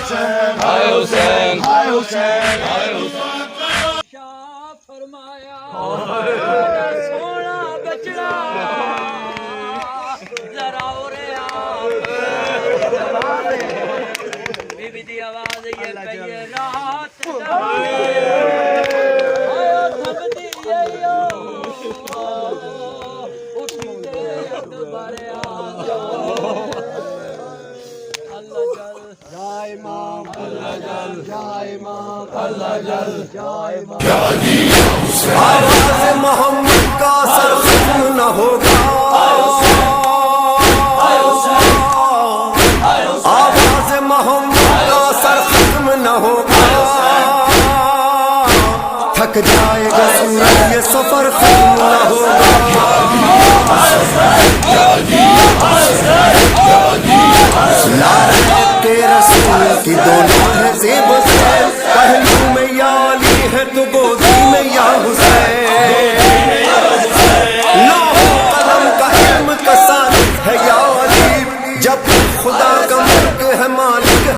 حسین ہائے حسین ہائے حسین شاہ فرمایا سونا بچڑا ذرا اورے بی بی دی آواز یہ کئی رات آواز محمد کا سر ختم نہ ہوگا، آواز محمد کا سر ختم نہ ہوگا، تھک جائے گا سورج یہ سفر ختم نہ ہوگا، لارے کے رسول کی دونوں ہے زیب سے، پہلو میں یا علی ہے تو گودی میں یا حسین،